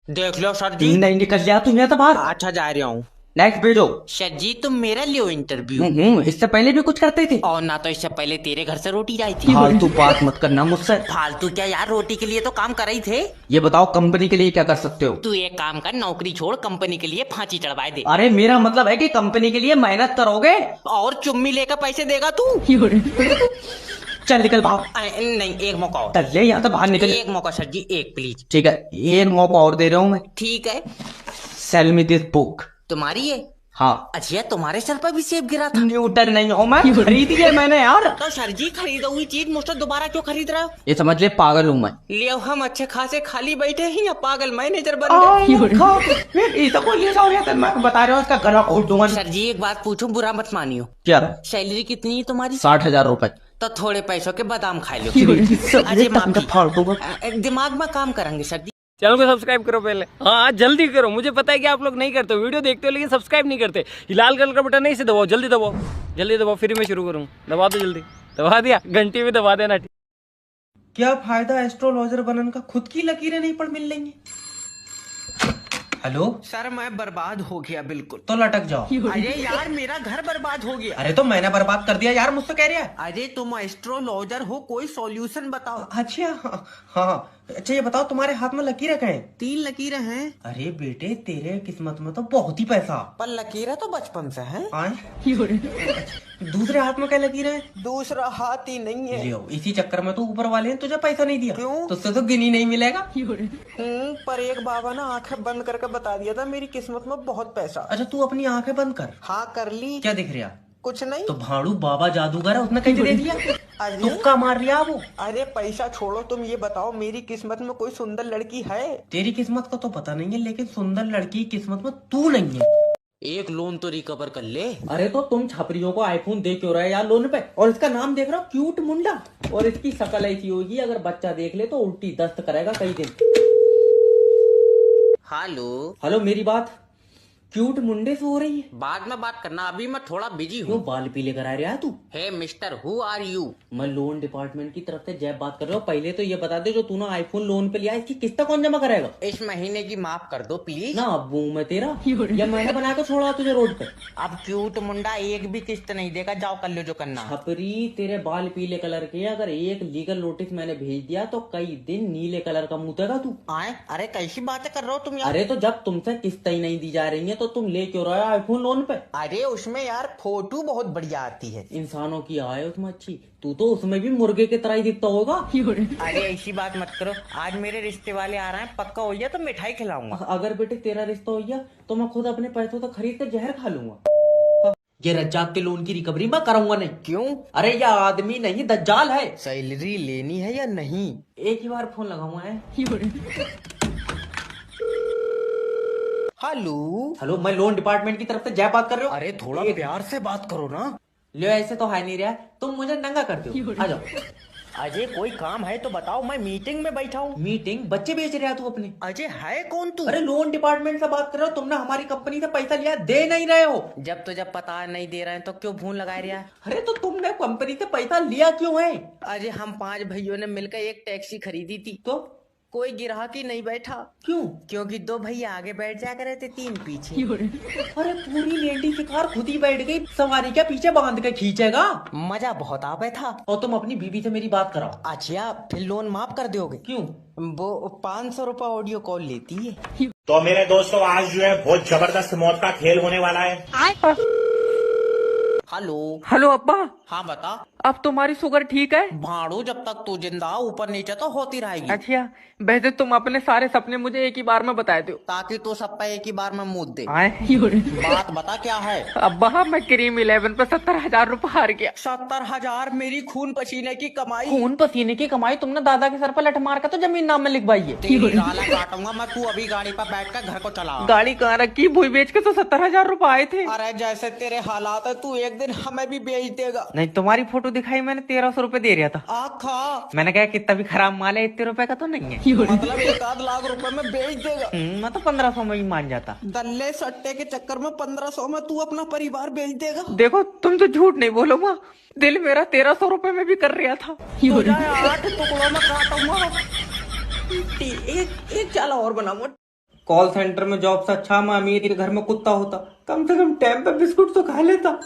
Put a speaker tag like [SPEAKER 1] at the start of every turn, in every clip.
[SPEAKER 1] देख लो सर जी।
[SPEAKER 2] नहीं निकल गया तू यहाँ से बाहर।
[SPEAKER 1] अच्छा जा रहा हूँ।
[SPEAKER 2] नेक्स्ट भेजो।
[SPEAKER 1] सर जी तुम मेरा लियो इंटरव्यू।
[SPEAKER 2] इससे पहले भी कुछ करते थे।
[SPEAKER 1] और ना तो इससे पहले तेरे घर से रोटी आई थी।
[SPEAKER 2] फालतू बात मत करना मुझसे।
[SPEAKER 1] फालतू क्या यार, रोटी के लिए तो काम कर रही थे।
[SPEAKER 2] ये बताओ कंपनी के लिए क्या कर सकते हो?
[SPEAKER 1] तू एक काम कर, नौकरी छोड़, कंपनी के लिए फांसी चढ़वाए दे।
[SPEAKER 2] अरे मेरा मतलब है कि कंपनी के लिए मेहनत करोगे
[SPEAKER 1] और चुम्मी लेकर पैसे देगा तू।
[SPEAKER 2] चल निकल भाग।
[SPEAKER 1] नहीं, एक मौका और।
[SPEAKER 2] चल ले यहाँ से बाहर निकल।
[SPEAKER 1] एक मौका सर जी, एक प्लीज।
[SPEAKER 2] ठीक है एक मौका और दे रहा हूँ मैं।
[SPEAKER 1] ठीक है।
[SPEAKER 2] Cell me this book.
[SPEAKER 1] तुम्हारी है?
[SPEAKER 2] हाँ।
[SPEAKER 1] अच्छा तुम्हारे सर पर भी सेब गिरा था?
[SPEAKER 2] न्यूटन नहीं हो मैं, खरीदी है मैंने यार।
[SPEAKER 1] तो सर जी खरीदा हुई चीज मुझसे दोबारा क्यों खरीद रहे हो?
[SPEAKER 2] ये समझ ले पागल हूँ मैं।
[SPEAKER 1] ले हम अच्छे खासे खाली बैठे ही या पागल मैनेजर बन गए?
[SPEAKER 2] ये तो बोलिए मैं बता रहा हूँ इसका गला खोल दूंगा।
[SPEAKER 1] सर जी एक बात पूछूं, बुरा मत मानियो।
[SPEAKER 2] क्या?
[SPEAKER 1] सैलरी कितनी है तुम्हारी?
[SPEAKER 2] 60,000 रुपए।
[SPEAKER 1] तो थोड़े पैसों के बादाम खा लो। अजय माफी, दिमाग में काम करेंगे सर जी।
[SPEAKER 3] चैनल को सब्सक्राइब करो पहले। हाँ जल्दी करो, मुझे पता है कि आप लोग नहीं करते हो, वीडियो देखते हो लेकिन सब्सक्राइब नहीं करते। ये लाल कलर का बटन है, इसे दबाओ, जल्दी दबाओ, जल्दी दबाओ, फिर मैं शुरू करूँ। दबा दो जल्दी। दबा दिया, घंटी भी दबा देना।
[SPEAKER 2] क्या फायदा एस्ट्रोलॉजर बनने का, खुद की लकीरें नहीं पढ़ मिल लेंगी। हेलो
[SPEAKER 1] सर मैं बर्बाद हो गया बिल्कुल।
[SPEAKER 2] तो लटक जाओ।
[SPEAKER 1] अरे यार मेरा घर बर्बाद हो गया।
[SPEAKER 2] अरे तो मैंने बर्बाद कर दिया यार, मुझसे कह रहा है।
[SPEAKER 1] अरे तुम एस्ट्रोलॉजर हो, कोई सॉल्यूशन बताओ।
[SPEAKER 2] अच्छा हाँ। अच्छा ये बताओ तुम्हारे हाथ में लकीरें कहाँ हैं?
[SPEAKER 1] 3 लकीरें हैं।
[SPEAKER 2] अरे बेटे तेरे किस्मत में तो बहुत ही पैसा।
[SPEAKER 1] पर लकीरें तो बचपन से हैं।
[SPEAKER 2] दूसरे हाथ में क्या लकीरें हैं?
[SPEAKER 1] दूसरा हाथ ही नहीं है।
[SPEAKER 2] लियो, इसी चक्कर में तो ऊपर वाले ने तुझे पैसा नहीं दिया।
[SPEAKER 1] क्यों?
[SPEAKER 2] तुझसे तो गिनी नहीं मिलेगा।
[SPEAKER 1] पर एक बाबा ना आंखें बंद करके बता दिया था मेरी किस्मत में बहुत पैसा।
[SPEAKER 2] अच्छा तू अपनी आंखें बंद कर।
[SPEAKER 1] हाँ कर ली।
[SPEAKER 2] क्या दिख रहा?
[SPEAKER 1] कुछ नहीं।
[SPEAKER 2] तो भाड़ू बाबा जादूगर है, उसने कैसे दे दिया? तुक्का मार लिया वो।
[SPEAKER 1] अरे पैसा छोड़ो, तुम ये बताओ मेरी किस्मत में कोई सुंदर लड़की है?
[SPEAKER 2] तेरी किस्मत का तो पता नहीं है, लेकिन सुंदर लड़की की किस्मत में तू नहीं है।
[SPEAKER 1] एक लोन तो रिकवर कर ले।
[SPEAKER 2] अरे तो तुम छपरियों को आईफोन दे क्यों रहे यार लोन पे? और इसका नाम देख रहा हो, क्यूट मुंडा। और इसकी शक्ल ऐसी होगी अगर बच्चा देख ले तो उल्टी दस्त करेगा कई दिन। हेलो मेरी बात क्यूट मुंडे से हो रही है?
[SPEAKER 1] बाद में बात करना, अभी मैं थोड़ा बिजी
[SPEAKER 2] क्यों
[SPEAKER 1] हूँ।
[SPEAKER 2] बाल पीले करा रहा है तू?
[SPEAKER 1] हे मिस्टर, हु आर यू?
[SPEAKER 2] मैं लोन डिपार्टमेंट की तरफ से जैब बात कर रहा हूँ। पहले तो ये बता दे, जो तूने आईफोन लोन पे लिया इसकी किस्त कौन जमा करेगा?
[SPEAKER 1] इस महीने की माफ कर दो प्लीज।
[SPEAKER 2] ना अब वो मैं तेरा या मैंने बना कर छोड़ा तुझे रोड पे?
[SPEAKER 1] अब क्यूट मुंडा एक भी किस्त नहीं देगा, जाओ कर लो जो करना।
[SPEAKER 2] छपरी तेरे बाल पीले कलर के, अगर एक लीगल नोटिस मैंने भेज दिया तो कई दिन नीले कलर का मुतेगा तू।
[SPEAKER 1] आए अरे कैसी बातें कर रहे हो तुम यार?
[SPEAKER 2] अरे तो जब तुमसे किस्त ही नहीं दी जा रही है तो तुम ले क्यों रहे हो आईफोन लोन पे?
[SPEAKER 1] अरे उसमें यार फोटो बहुत बढ़िया आती है।
[SPEAKER 2] इंसानों की आय उसमें अच्छी, तू तो उसमें भी मुर्गे की तरह ही दिखता होगा।
[SPEAKER 1] अरे ऐसी बात मत करो, आज मेरे रिश्ते वाले आ रहे हैं, पक्का हो गया तो मिठाई खिलाऊंगा।
[SPEAKER 2] अगर बेटे तेरा रिश्ता हो गया तो मैं खुद अपने पैसों से खरीद कर जहर खा लूंगा। ये रज्जाक के लोन की रिकवरी मैं करूंगा नहीं।
[SPEAKER 1] क्यों?
[SPEAKER 2] अरे यह आदमी नहीं दज्जाल है।
[SPEAKER 1] सैलरी लेनी है या नहीं?
[SPEAKER 2] एक ही बार फोन लगाऊंगा है। हेलो मैं लोन डिपार्टमेंट की तरफ से जय बात कर रहे हो?
[SPEAKER 1] अरे थोड़ा प्यार से बात करो ना।
[SPEAKER 2] लियो ऐसे तो है नहीं रहा, तुम मुझे नंगा करते हो। आ जाओ।
[SPEAKER 1] अजय कोई काम है तो बताओ, मैं मीटिंग में बैठा हूँ।
[SPEAKER 2] मीटिंग? बच्चे बेच रहा तू अपने?
[SPEAKER 1] अजय है कौन तू?
[SPEAKER 2] अरे लोन डिपार्टमेंट से बात कर रहे हो, तुमने हमारी कंपनी से पैसा लिया, दे नहीं रहे हो।
[SPEAKER 1] जब तुझे पता नहीं दे रहे हैं तो क्यों फोन लगा रहा है?
[SPEAKER 2] अरे तो तुमने कंपनी से पैसा लिया क्यों है?
[SPEAKER 1] अजय हम 5 भाइयों ने मिलकर एक टैक्सी खरीदी थी,
[SPEAKER 2] तो
[SPEAKER 1] कोई ग्राहक ही नहीं बैठा।
[SPEAKER 2] क्यों?
[SPEAKER 1] क्योंकि 2 भैया आगे बैठ जा करे थे, 3 पीछे।
[SPEAKER 2] अरे पूरी लेडी की कार खुद ही बैठ गई, सवारी क्या पीछे बांध के खींचेगा?
[SPEAKER 1] मजा बहुत आवे था।
[SPEAKER 2] और तुम अपनी बीवी से मेरी बात कराओ।
[SPEAKER 1] अच्छा फिर लोन माफ कर दोगे?
[SPEAKER 2] क्यों?
[SPEAKER 1] वो 500 रुपए ऑडियो कॉल लेती है।
[SPEAKER 4] तो मेरे दोस्तों आज जो है बहुत जबरदस्त मौत का खेल होने वाला है।
[SPEAKER 1] हेलो।
[SPEAKER 3] हेलो अब्बा,
[SPEAKER 1] हाँ बता।
[SPEAKER 3] अब तुम्हारी शुगर ठीक है?
[SPEAKER 1] भाड़ू जब तक तू जिंदा ऊपर नीचे तो होती रहेगी।
[SPEAKER 3] अच्छा, वैसे तुम अपने सारे सपने मुझे एक ही बार में बता दो
[SPEAKER 1] ताकि तू सब पे एक ही बार में मुद दे।
[SPEAKER 3] आए।
[SPEAKER 1] बात बता क्या है?
[SPEAKER 3] अब्बा मैं क्रीम 11 पे 70,000 रुपए हार गया।
[SPEAKER 1] 70,000 मेरी खून पसीने की कमाई।
[SPEAKER 2] खून पसीने की कमाई तुमने दादा के सर पर लठ मार कर तो जमीन नाम में लिखवाई है।
[SPEAKER 1] तेरी गाला काटूंगा मैं, तू अभी गाड़ी पर बैठ कर घर को चला।
[SPEAKER 3] गाड़ी कहाँ रखी? भूई बेच के तो 70,000 रुपए आए थे।
[SPEAKER 1] अरे जैसे तेरे हालात है, तू एक दिन हमें भी बेच देगा।
[SPEAKER 2] नहीं तुम्हारी फोटो दिखाई मैंने, 1300 रुपए दे रहा था।
[SPEAKER 1] आखा
[SPEAKER 2] मैंने कहा कितना भी खराब माल है, इतने रुपए का तो नहीं है।
[SPEAKER 1] मतलब 1 लाख रुपए में बेच देगा?
[SPEAKER 2] मैं तो 1500 में ही मान जाता।
[SPEAKER 1] दल्ले सट्टे के चक्कर में 1500 में तू अपना परिवार बेच देगा?
[SPEAKER 3] देखो तुम तो झूठ नहीं बोलो माँ, दिल मेरा 1300 रुपए में भी कर रहा था।
[SPEAKER 1] तुझे 8 टुकड़ों में काटूंगा।
[SPEAKER 2] एक चाला और बनाऊंगा। कॉल सेंटर में जॉब से अच्छा मैं अमीर के घर में कुत्ता होता, कम से कम टाइम पे बिस्कुट तो खा लेता।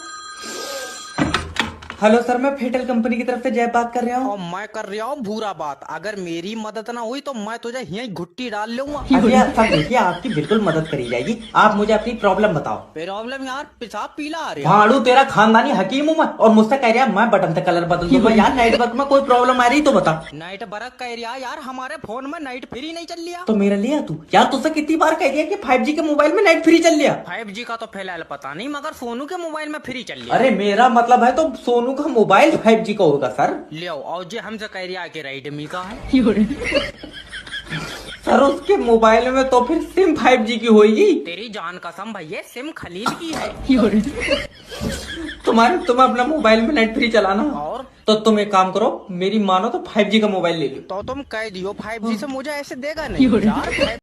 [SPEAKER 2] हेलो सर, मैं फेटल कंपनी की तरफ से जय बात कर रहा हूँ।
[SPEAKER 1] और मैं कर रहा हूँ भूरा बात। अगर मेरी मदद ना हुई तो मैं तुझे यहीं घुट्टी डाल लूंगा।
[SPEAKER 2] अरे यार सर देखिए, आपकी बिल्कुल मदद करी जाएगी। आप मुझे अपनी प्रॉब्लम बताओ।
[SPEAKER 1] प्रॉब्लम यार, पेशाब पीला आ रहा है।
[SPEAKER 2] भाड़ू तेरा खानदानी हकीम हूँ मैं, और मुझसे कह रहा मैं बटन से कलर बदल दूंगा। यार नाइट वर्क में कोई प्रॉब्लम आ रही तो बता।
[SPEAKER 1] नाइट वर्क कह रहा यार, हमारे फोन में नाइट फ्री नहीं चल रहा।
[SPEAKER 2] तो मेरा लिया तू यार, तुझसे कितनी बार कह दिया कि 5G के मोबाइल में नाइट फ्री चल लिया।
[SPEAKER 1] 5G का तो फिलहाल पता नहीं, मगर सोनू के मोबाइल में फ्री चल रहा।
[SPEAKER 2] अरे मेरा मतलब है तो सोनू का मोबाइल 5G का होगा सर।
[SPEAKER 1] ले और जे हमसे कह रहा कि रेडमी का है।
[SPEAKER 2] सर उसके मोबाइल में तो फिर सिम 5G की होगी।
[SPEAKER 1] तेरी जान कसम भैया, सिम खलील की है।
[SPEAKER 2] तुम अपना मोबाइल में नेट फ्री चलाना,
[SPEAKER 1] और
[SPEAKER 2] तो तुम एक काम करो, मेरी मानो तो 5G का मोबाइल ले लो।
[SPEAKER 1] तो तुम कह दियो 5G से मुझे ऐसे देगा नहीं यार।